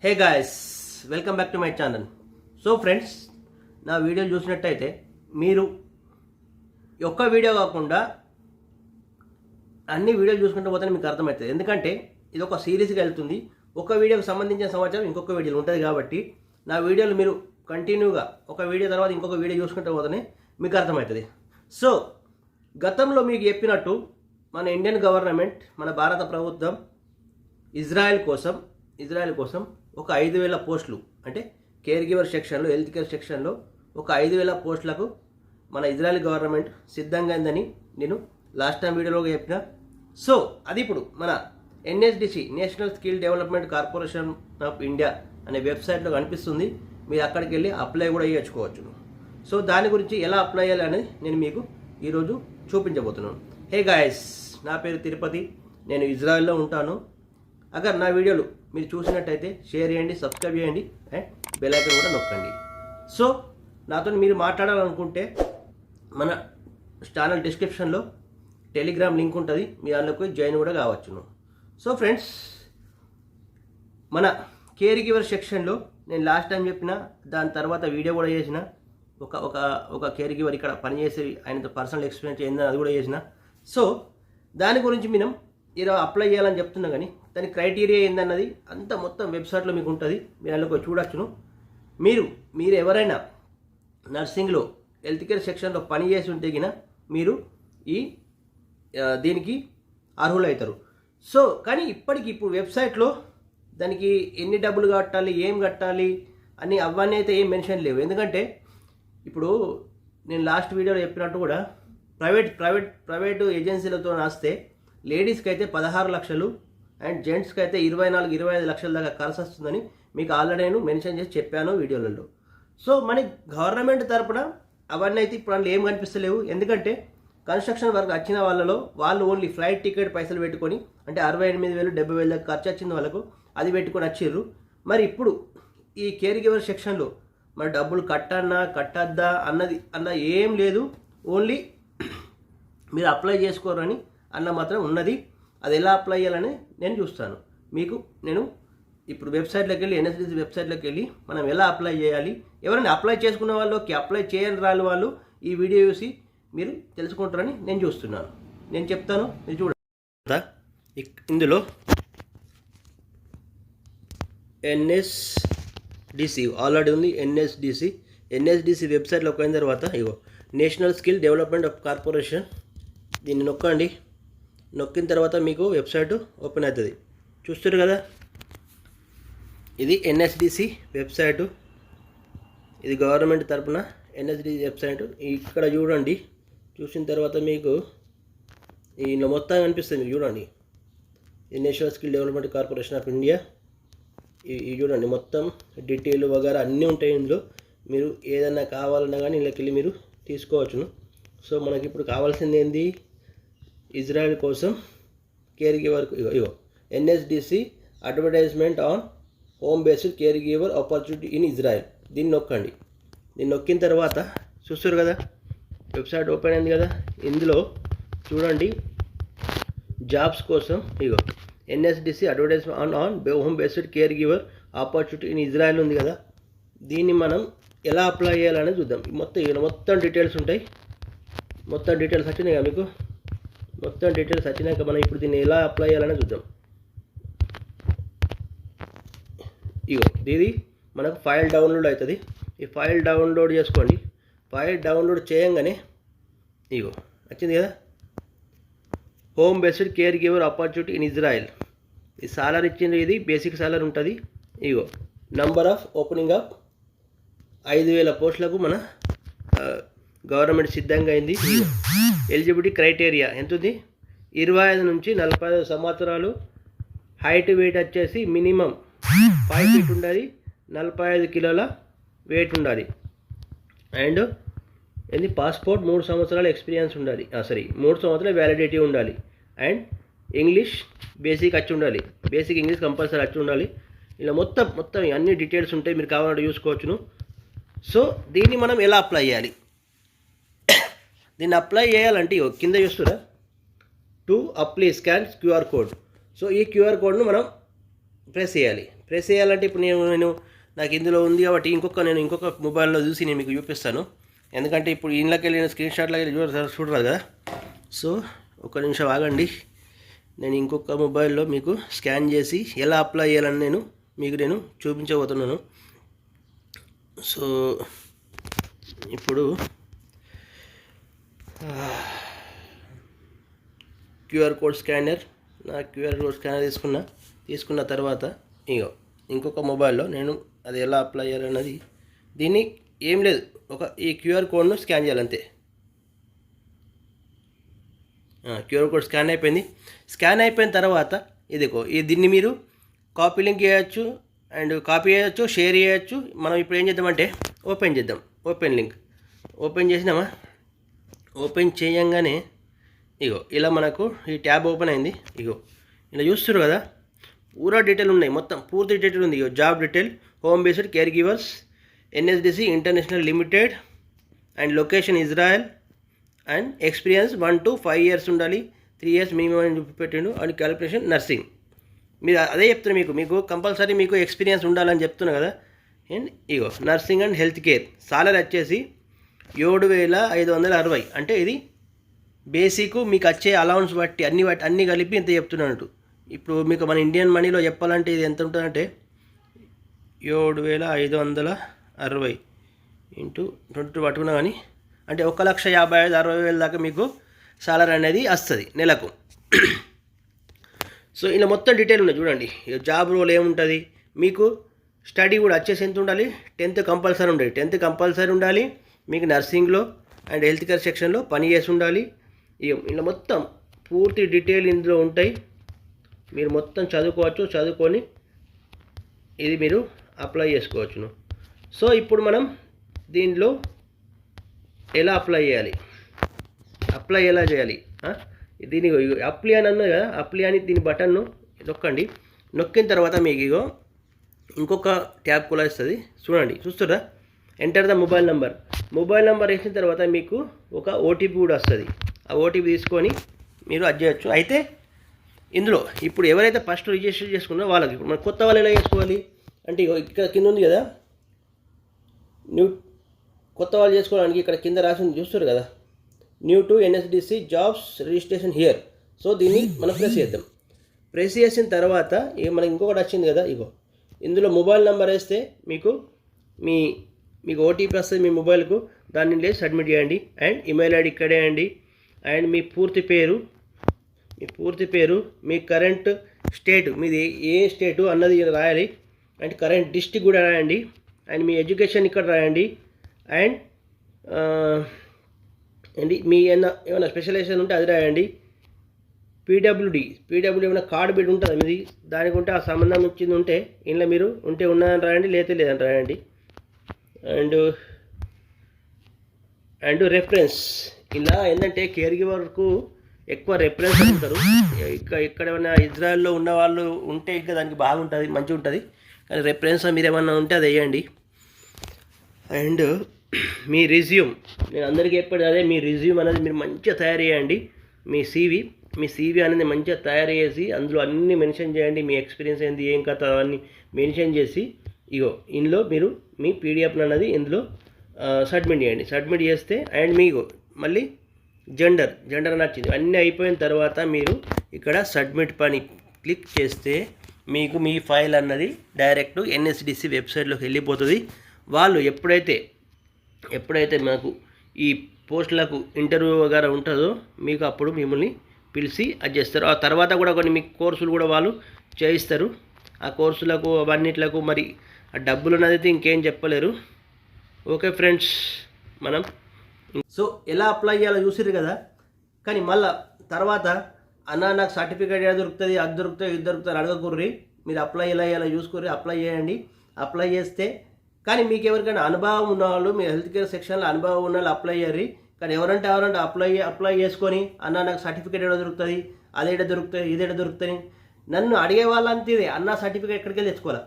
Hey guys, welcome back to my channel. So friends, నా వీడియోలు చూసినట్టయితే మీరు ఒక్క వీడియో కాకుండా అన్ని వీడియోలు చూసుకుంటూ పోతే మీకు అర్థమవుతుంది. ఎందుకంటే ఇది ఒక సిరీస్గా వెళ్తుంది. ఒక వీడియోకి సంబంధించిన సమాచారం ఇంకొక వీడియోలో ఉంటుంది కాబట్టి నా వీడియోలు మీరు కంటిన్యూగా ఒక వీడియో తర్వాత ఇంకొక వీడియో చూసుకుంటూ పోతేనే మీకు అర్థమవుతుంది. సో గతంలో మీకు చెప్పినట్టు మన ఇండియన్ గవర్నమెంట్, మన భారత ప్రభుత్వం ఇజ్రాయెల్ కోసం ఒక 5,000 పోస్టులు, అంటే కేర్ గివర్ సెక్షన్లో, హెల్త్ కేర్ సెక్షన్లో ఒక 5,000 పోస్టులకు మన ఇజ్రాయెల్ గవర్నమెంట్ సిద్ధంగా అయిందని నేను లాస్ట్ టైం వీడియోలో చెప్పిన. సో అది ఇప్పుడు మన NSDC, national skill development corporation of India అనే వెబ్సైట్లో కనిపిస్తుంది. మీరు అక్కడికి వెళ్ళి అప్లై కూడా చేయొచ్చుకోవచ్చు. సో దాని గురించి ఎలా అప్లై చేయాలి అనేది నేను మీకు ఈరోజు చూపించబోతున్నాను. హే గాయస్, నా పేరు తిరుపతి, నేను ఇజ్రాయెల్లో ఉంటాను. అగర్ నా వీడియోలు మీరు చూసినట్టయితే షేర్ చేయండి, సబ్స్క్రైబ్ చేయండి అండ్ బెల్ ఐకాన్ కూడా నొక్కండి. సో నాతో మీరు మాట్లాడాలనుకుంటే మన ఛానల్ డిస్క్రిప్షన్లో టెలిగ్రామ్ లింక్ ఉంటుంది, మీ అందులోకి జాయిన్ కూడా కావచ్చును. సో ఫ్రెండ్స్, మన కేర్ గివర్ సెక్షన్లో నేను లాస్ట్ టైం చెప్పిన, దాని తర్వాత వీడియో కూడా చేసిన. ఒక కేర్ గివర్ ఇక్కడ పనిచేసే ఆయనతో పర్సనల్ ఎక్స్పీరియన్స్ ఏందని అది కూడా చేసిన. సో దాని గురించి మనం ఇలా అప్లై చేయాలని చెప్తున్నా, కానీ దాని క్రైటీరియా ఏందన్నది అంత మొత్తం వెబ్సైట్లో మీకు ఉంటుంది, మీరు అందులో చూడొచ్చును. మీరు ఎవరైనా నర్సింగ్లో, హెల్త్ కేర్ సెక్షన్లో పని చేసి ఉంటే గిన మీరు దీనికి అర్హులవుతారు. సో కానీ ఇప్పుడు వెబ్సైట్లో దానికి ఎన్ని డబ్బులు కట్టాలి, ఏం కట్టాలి అని అవన్నీ అయితే ఏం మెన్షన్ లేవు. ఎందుకంటే ఇప్పుడు నేను లాస్ట్ వీడియోలో చెప్పినట్టు కూడా ప్రైవేట్ ఏజెన్సీలతో రాస్తే లేడీస్కి అయితే 16 లక్షలు అండ్ జెంట్స్కి అయితే 24-25 లక్షల దాకా ఖర్చు వస్తుందని మీకు ఆల్రెడీ నేను మెన్షన్ చేసి చెప్పాను వీడియోలలో. సో మన గవర్నమెంట్ తరపున అవన్నీ అయితే ఇప్పుడు అందులో ఏం కనిపిస్తలేవు. ఎందుకంటే కన్స్ట్రక్షన్ వర్క్ వచ్చిన వాళ్ళు ఓన్లీ ఫ్లైట్ టికెట్ పైసలు పెట్టుకొని, అంటే 68,000-70,000 దాకా ఖర్చు వచ్చింది వాళ్ళకు, అది పెట్టుకొని వచ్చిర్రు. మరి ఇప్పుడు ఈ కేర్ గివర్ సెక్షన్లో మరి డబ్బులు కట్టద్దా అన్న ఏం లేదు. ఓన్లీ మీరు అప్లై చేసుకోరని అన్న మాత్రం ఉన్నది. అది ఎలా అప్లై చేయాలని నేను చూస్తాను మీకు. నేను ఇప్పుడు వెబ్సైట్లోకి వెళ్ళి, NSDC వెబ్సైట్లోకి వెళ్ళి మనం ఎలా అప్లై చేయాలి, ఎవరైనా అప్లై చేసుకున్న వాళ్ళకి, అప్లై చేయని రాని వాళ్ళు ఈ వీడియో చూసి మీరు తెలుసుకుంటారని నేను చూస్తున్నాను. నేను చెప్తాను, మీరు చూడండి. ఇందులో NSDC ఆల్రెడీ ఉంది. NSDC వెబ్సైట్లోకి పోయిన తర్వాత ఇగో national skill development of corporation, దీన్ని నొక్కండి. నొక్కిన తర్వాత మీకు వెబ్సైట్ ఓపెన్ అవుతుంది. చూస్తారు కదా, ఇది NSDC వెబ్సైటు. ఇది గవర్నమెంట్ తరపున NSDC వెబ్సైట్. ఇక్కడ చూడండి. చూసిన తర్వాత మీకు ఇందులో మొత్తం కనిపిస్తుంది. మీకు చూడండి, ఇది national skill development corporation of India. ఇది చూడండి, మొత్తం డీటెయిల్ వగేరా అన్నీ ఉంటాయి ఇందులో. మీరు ఏదైనా కావాలన్నా కానీ ఇందులోకి వెళ్ళి మీరు తీసుకోవచ్చును. సో మనకి ఇప్పుడు కావాల్సింది ఏంది, ఇజ్రాయెల్ కోసం care giver. Ego NSDC advertisement on home based care giver opportunity in Israel. దీన్ని నొక్కండి. దీన్ని నొక్కిన తర్వాత చూస్తారు కదా, వెబ్సైట్ ఓపెన్ అయింది కదా. ఇందులో చూడండి, జాబ్స్ కోసం ఇగో NSDC advertisement on home based care giver opportunity in Israel ఉంది కదా. దీన్ని మనం ఎలా అప్లై చేయాలనేది చూద్దాం. మొత్తం డీటెయిల్స్ ఉంటాయి. మొత్తం డీటెయిల్స్ వచ్చినాయి కదా మీకు. మొత్తం డీటెయిల్స్ వచ్చినాక మనం ఇప్పుడు దీన్ని ఎలా అప్లై చేయాలని చూద్దాం. ఇగో ఇది మనకు ఫైల్ డౌన్లోడ్ అవుతుంది. ఈ ఫైల్ డౌన్లోడ్ చేసుకోండి. ఫైల్ డౌన్లోడ్ చేయంగానే ఇగో వచ్చింది కదా, home based care giver opportunity in Israel. ఈ సాలరీ ఇచ్చింది, ఇది బేసిక్ సాలరీ ఉంటుంది. ఇగో నంబర్ ఆఫ్ ఓపెనింగ్ ఆఫ్ 5,000 పోస్టులకు మన గవర్నమెంట్ సిద్ధంగా అయింది. ఎలిజిబిలిటీ క్రైటీరియా ఎంత ఉంది, 25 నుంచి 45 సంవత్సరాలు. హైట్ వెయిట్ వచ్చేసి మినిమం 5 feet ఉండాలి, 45 కిలోల వెయిట్ ఉండాలి. అండ్ ఏంది, పాస్పోర్ట్ 3 సంవత్సరాల ఎక్స్పీరియన్స్ ఉండాలి. 3 సంవత్సరాల వ్యాలిడిటీ ఉండాలి. అండ్ ఇంగ్లీష్ బేసిక్ వచ్చి ఉండాలి. బేసిక్ ఇంగ్లీష్ కంపల్సరీ వచ్చి ఉండాలి. ఇలా మొత్తం అన్ని డీటెయిల్స్ ఉంటాయి, మీరు కావాలంటే చూసుకోవచ్చును. సో దీన్ని మనం ఎలా అప్లై చేయాలి, దీన్ని అప్లై చేయాలంటే కింద చూస్తురా, to apply scan QR code. So ఈ QR కోడ్ను మనం ప్రెస్ చేయాలి. ప్రెస్ చేయాలంటే ఇప్పుడు నేను నాకు ఇందులో ఉంది కాబట్టి ఇంకొక మొబైల్లో చూసి నేను మీకు చూపిస్తాను. ఎందుకంటే ఇప్పుడు ఇంట్లోకి వెళ్ళిన స్క్రీన్ షాట్లోకి వెళ్ళి చూడరాదు కదా. సో ఒక నిమిషం ఆగండి, నేను ఇంకొక మొబైల్లో మీకు స్కాన్ చేసి ఎలా అప్లై చేయాలని నేను చూపించబోతున్నాను. సో ఇప్పుడు క్యూఆర్ కోడ్ స్కానర్ తీసుకున్న తర్వాత ఇంకొక మొబైల్లో నేను అది ఎలా అప్లై చేయాలన్నది, దీన్ని ఏం లేదు, ఈ క్యూఆర్ కోడ్ను స్కాన్ చేయాలంతే. క్యూఆర్ కోడ్ స్కాన్ అయిపోయిన తర్వాత దీన్ని మీరు కాపీ లింక్ చేయొచ్చు అండ్ కాపీ చేయొచ్చు, షేర్ చేయొచ్చు. మనం ఇప్పుడు ఏం చేద్దామంటే ఓపెన్ చేద్దాం. ఓపెన్ లింక్ ఓపెన్ చేసినామా, ఓపెన్ చేయంగానే ఇలా మనకు ఈ ట్యాబ్ ఓపెన్ అయింది. ఇలా చూస్తారు కదా, పూరా డీటెయిల్ ఉన్నాయి, మొత్తం పూర్తి డీటెయిల్ ఉంది. Job detail, home based care givers, NSDC international limited and location Israel and experience 1 to 5 years ఉండాలి, 3 years మినిమం అని పెట్టిండు. And qualification nursing. మీరు అదే చెప్తున్నా, మీకు కంపల్సరీ మీకు ఎక్స్పీరియన్స్ ఉండాలని చెప్తున్నా కదా. And nursing and health care salary వచ్చేసి 7,560. అంటే ఇది బేసిక్, మీకు వచ్చే అలౌన్స్ బట్టి అన్నీ కలిపి ఇంత చెప్తున్నాను. ఇప్పుడు మీకు మన ఇండియన్ మనీలో చెప్పాలంటే ఇది ఎంత ఉంటుందంటే 7,560 ఇంటూ 22 పట్టుకున్నా కానీ అంటే 1,55,60,000 దాకా మీకు సాలరీ అనేది వస్తుంది నెలకు. సో ఇలా మొత్తం డీటెయిల్ ఉన్నాయి చూడండి. జాబ్ రోల్ ఏముంటుంది, మీకు స్టడీ కూడా వచ్చేసి ఎంత ఉండాలి, 10th కంపల్సరీ ఉండాలి. మీకు నర్సింగ్లో అండ్ హెల్త్ కేర్ సెక్షన్లో పని చేసి ఉండాలి. ఇలా మొత్తం పూర్తి డీటెయిల్ ఇందులో ఉంటాయి. మీరు మొత్తం చదువుకొని ఇది మీరు అప్లై చేసుకోవచ్చును. సో ఇప్పుడు మనం దీనిలో ఎలా అప్లై చేయాలి దీని అప్లై అని అన్నా కదా, అప్లై అని దీని బటన్ను నొక్కండి. నొక్కిన తర్వాత మీకు ఇంకొక ట్యాబ్ కూడా ఇస్తుంది చూస్తారా. ఎంటర్ ద మొబైల్ నెంబర్ వేసిన తర్వాత మీకు ఒక ఓటీపీ కూడా వస్తుంది. ఆ ఓటీపీ తీసుకొని మీరు అది చేయొచ్చు. అయితే ఇందులో ఇప్పుడు ఎవరైతే ఫస్ట్ రిజిస్టర్ చేసుకున్నారో వాళ్ళకి, ఇప్పుడు మన కొత్త వాళ్ళు ఎలా చేసుకోవాలి అంటే ఇక్కడ కింద ఉంది కదా, కొత్త వాళ్ళు చేసుకోవడానికి ఇక్కడ కింద రాసింది చూస్తారు కదా, new to NSDC jobs registration here. So దీన్ని మనం ప్రెస్ చేసిన తర్వాత మనకి ఇంకొకటి వచ్చింది కదా, ఇందులో మొబైల్ నెంబర్ వేస్తే మీకు ఓటీపీ వస్తుంది మీ మొబైల్కు. దాన్ని లేదు సబ్మిట్ చేయండి. అండ్ ఈమెయిల్ ఐడి ఇక్కడే అండి. అండ్ మీ పూర్తి పేరు, మీ కరెంట్ స్టేట్, మీది ఏ స్టేటు అన్నది రాయాలి. అండ్ కరెంట్ డిస్ట్రిక్ట్ కూడా రాయండి. అండ్ మీ ఎడ్యుకేషన్ ఇక్కడ రాయండి. అండ్ మీ ఏమైనా స్పెషలైజేషన్ ఉంటే అది రాయండి. పీడబ్ల్యూడి ఏమైనా కార్డు బిడ్ ఉంటుంది మీది, దానికి ఉంటే ఆ సంబంధం వచ్చింది ఉంటే ఇంట్లో మీరు ఉంటే ఉన్నదని రాయండి, లేదని రాయండి. అండ్ రెఫరెన్స్, ఇలా ఏంటంటే కేర్ గివర్కు ఎక్కువ రెఫరెన్స్ అడుగుతారు. ఇక్కడ ఏమైనా ఇజ్రాయెల్లో ఉన్న వాళ్ళు ఉంటే ఇంకా దానికి బాగుంటుంది, మంచిగా ఉంటుంది. కానీ రెఫరెన్స్ మీరు ఏమన్నా ఉంటే అది వేయండి. అండ్ మీ రిజ్యూమ్, నేను అందరికీ చెప్పేది అదే, మీ రిజ్యూమ్ అనేది మీరు మంచిగా తయారు చేయండి. మీ సీవీ అనేది మంచిగా తయారు చేసి అందులో అన్నీ మెన్షన్ చేయండి. మీ ఎక్స్పీరియన్స్ ఏంది, ఏం కథ అవన్నీ మెన్షన్ చేసి ఇందులో మీరు మీ పీడిఎఫ్ అనేది ఇందులో సబ్మిట్ చేయండి. సబ్మిట్ చేస్తే అండ్ మీకు మళ్ళీ జెండర్ నచ్చింది అన్నీ అయిపోయిన తర్వాత మీరు ఇక్కడ సబ్మిట్ పని క్లిక్ చేస్తే మీకు మీ ఫైల్ అన్నది డైరెక్ట్ ఎన్ఎస్డిసి వెబ్సైట్లోకి వెళ్ళిపోతుంది. వాళ్ళు ఎప్పుడైతే మాకు ఈ పోస్టులకు ఇంటర్వ్యూ వగైరా ఉంటుందో మీకు అప్పుడు మిమ్మల్ని పిలిచి అది చేస్తారు. ఆ తర్వాత కూడా కొన్ని మీకు కోర్సులు కూడా వాళ్ళు చేయిస్తారు. ఆ కోర్సులకు అవన్నిట్లకు మరి ఆ డబ్బులు అనేది ఇంకేం చెప్పలేరు. ఓకే ఫ్రెండ్స్, మనం సో ఎలా అప్లై చేయాలో చూసిరు కదా. కానీ మళ్ళీ తర్వాత నాకు సర్టిఫికేట్ ఏదో దొరుకుతుంది, అది దొరుకుతుంది, ఇది దొరుకుతుంది అడగకూర్రి. మీరు అప్లై ఎలా చేయాలో చూసుకుర్రి, అప్లై చేయండి. అప్లై చేస్తే కానీ మీకు ఎవరికైనా అనుభవం ఉన్నవాళ్ళు, మీ హెల్త్ కేర్ సెక్షన్లో అనుభవం ఉన్న వాళ్ళు అప్లై చేయర్రి. కానీ ఎవరంటే అప్లై చేసుకొని నాకు సర్టిఫికేట్ ఏదో దొరుకుతుంది, అదేట దొరుకుతుంది, ఇదేట దొరుకుతుంది నన్ను అడిగే వాళ్ళంతే. సర్టిఫికేట్ ఎక్కడికి వెళ్ళి తెచ్చుకోవాలి.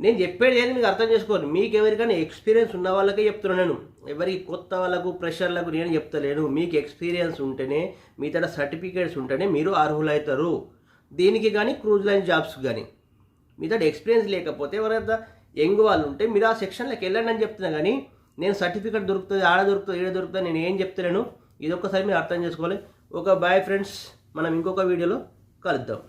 నేను చెప్పేది ఏంటి మీకు అర్థం చేసుకోండి. మీకు ఎవరికైనా ఎక్స్పీరియన్స్ ఉన్న వాళ్ళకే చెప్తున్నాను నేను, ఎవరికి కొత్త వాళ్ళకు ప్రెషర్లకు నేను చెప్తలేను. మీకు ఎక్స్పీరియన్స్ ఉంటేనే, మీ తన సర్టిఫికేట్స్ ఉంటేనే మీరు అర్హులవుతారు దీనికి కానీ, క్రూజ్ లైన్ జాబ్స్ కానీ. మీతో ఎక్స్పీరియన్స్ లేకపోతే ఎవరైనా యంగ్ వాళ్ళు ఉంటే మీరు ఆ సెక్షన్లోకి వెళ్ళండి అని చెప్తున్నా, కానీ నేను సర్టిఫికేట్ దొరుకుతుంది, ఆడ దొరుకుతుంది, ఈడ దొరుకుతుంది నేను ఏం చెప్తలేను. ఇది ఒక్కసారి మీరు అర్థం చేసుకోవాలి. ఒక బాయ్ ఫ్రెండ్స్, మనం ఇంకొక వీడియోలో కలుద్దాం.